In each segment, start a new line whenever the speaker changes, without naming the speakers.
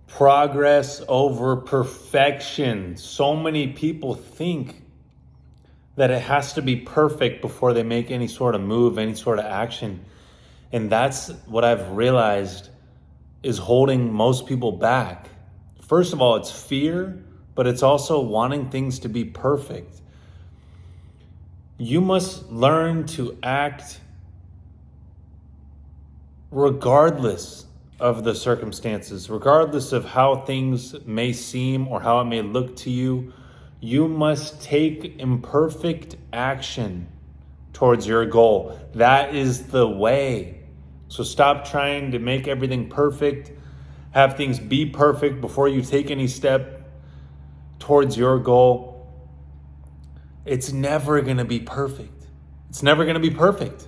Progress over perfection. So many people think that it has to be perfect before they make any sort of move, any sort of action. And that's what I've realized is holding most people back. First of all, it's fear, but it's also wanting things to be perfect. You must learn to act regardless of the circumstances, regardless of how things may seem or how it may look to you. You must take imperfect action towards your goal. That is the way. So stop trying to make everything perfect, have things be perfect before you take any step towards your goal. It's never going to be perfect. It's never going to be perfect.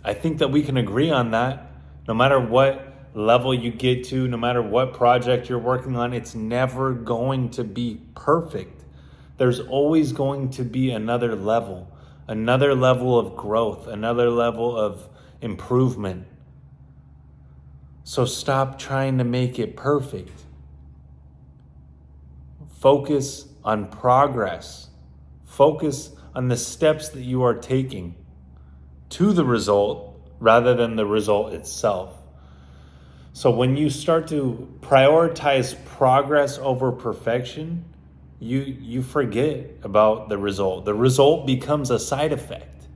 I think that we can agree on that. No matter what level you get to, no matter what project you're working on, it's never going to be perfect. There's always going to be another level of growth, another level of improvement. So stop trying to make it perfect. Focus on progress. Focus on the steps that you are taking to the result rather than the result itself. So when you start to prioritize progress over perfection, you forget about the result. The result becomes a side effect.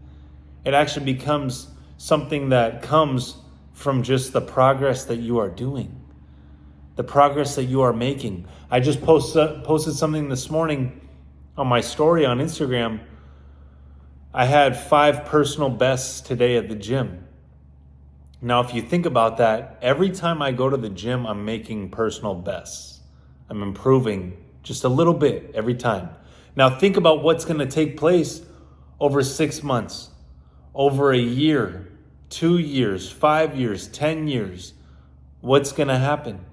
It actually becomes something that comes from just the progress that you are doing, the progress that you are making. I just posted something this morning on my story on Instagram. I had 5 personal bests today at the gym. Now, if you think about that, every time I go to the gym, I'm making personal bests. I'm improving just a little bit every time. Now, think about what's going to take place over 6 months, over a year, 2 years, 5 years, 10 years. What's going to happen?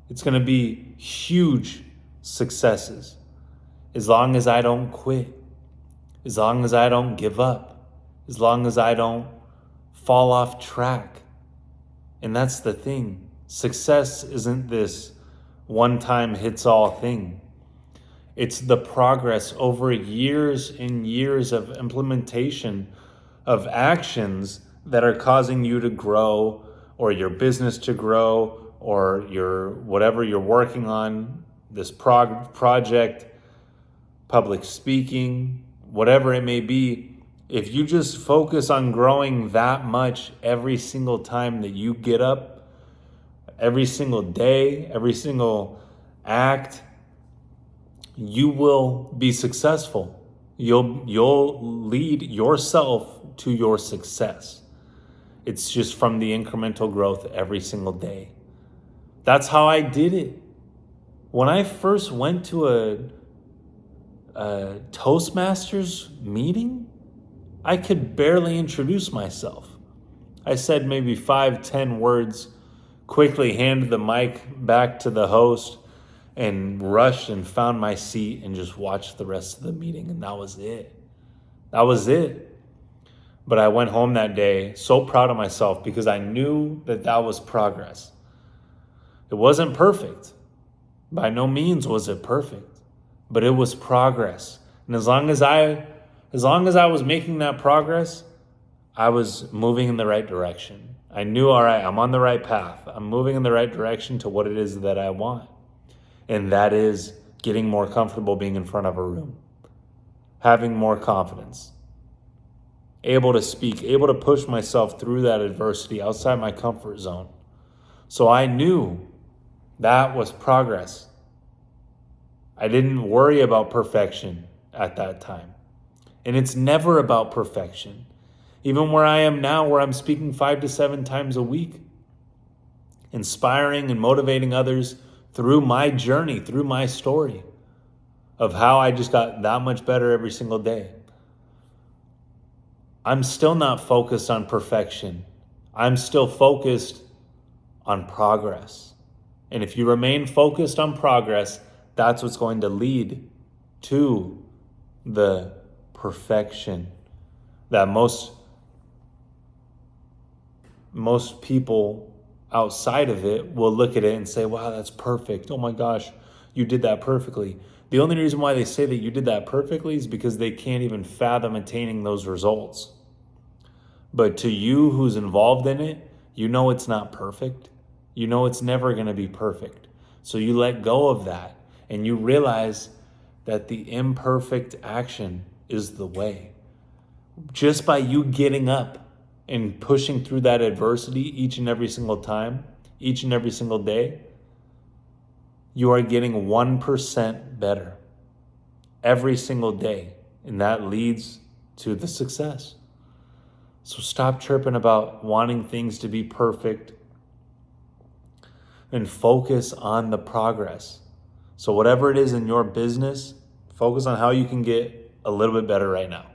It's going to be huge successes. As long as I don't quit, as long as I don't give up, as long as I don't fall off track. And that's the thing. Success isn't this one-time hits-all thing. It's the progress over years and years of implementation of actions that are causing you to grow, or your business to grow, or your whatever you're working on, this project, public speaking, whatever it may be. If you just focus on growing that much every single time that you get up, every single day, every single act, you will be successful. You'll lead yourself to your success. It's just from the incremental growth every single day. That's how I did it. When I first went to a Toastmasters meeting, I could barely introduce myself. I said maybe 5-10 words, quickly handed the mic back to the host, and rushed and found my seat and just watched the rest of the meeting. And that was it. That was it. But I went home that day so proud of myself because I knew that that was progress. It wasn't perfect. By no means was it perfect, but it was progress. And as long as I was making that progress, I was moving in the right direction. I knew, all right, I'm on the right path. I'm moving in the right direction to what it is that I want. And that is getting more comfortable being in front of a room, having more confidence, able to speak, able to push myself through that adversity outside my comfort zone. So I knew that was progress. I didn't worry about perfection at that time. And it's never about perfection. Even where I am now, where I'm speaking 5 to 7 times a week, inspiring and motivating others through my journey, through my story of how I just got that much better every single day. I'm still not focused on perfection. I'm still focused on progress. And if you remain focused on progress, that's what's going to lead to the perfection that most people outside of it will look at it and say, wow, that's perfect. Oh my gosh, you did that perfectly. The only reason why they say that you did that perfectly is because they can't even fathom attaining those results. But to you who's involved in it, you know it's not perfect. You know it's never going to be perfect. So you let go of that and you realize that the imperfect action is the way. Just by you getting up and pushing through that adversity each and every single time, each and every single day, you are getting 1% better every single day. And that leads to the success. So stop chirping about wanting things to be perfect and focus on the progress. So whatever it is in your business, focus on how you can get a little bit better right now,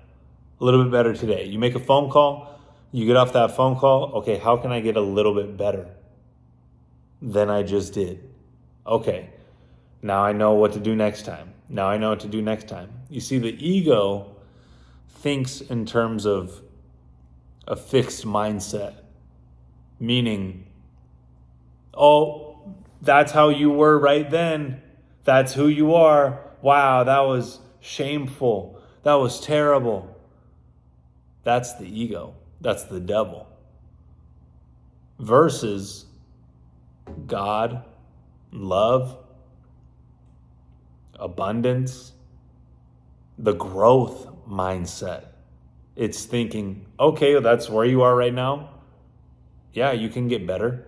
a little bit better today. You make a phone call, you get off that phone call, okay, how can I get a little bit better than I just did? Okay, now I know what to do next time. Now I know what to do next time. You see, the ego thinks in terms of a fixed mindset, meaning, oh, that's how you were right then. That's who you are. Wow, that was shameful. That was terrible. That's the ego. That's the devil. Versus God, love, abundance, the growth mindset. It's thinking, okay, that's where you are right now. Yeah, you can get better.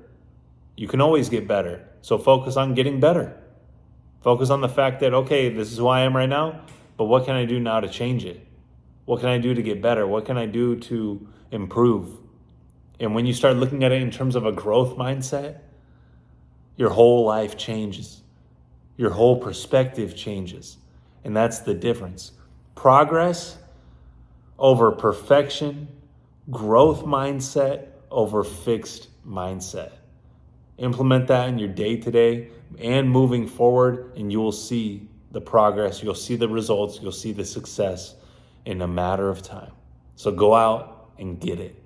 You can always get better. So focus on getting better. Focus on the fact that, okay, this is who I am right now, but what can I do now to change it? What can I do to get better? What can I do to improve? And when you start looking at it in terms of a growth mindset, your whole life changes. Your whole perspective changes. And that's the difference. Progress over perfection, growth mindset over fixed mindset. Implement that in your day-to-day and moving forward, and you will see the progress, you'll see the results, you'll see the success in a matter of time. So go out and get it.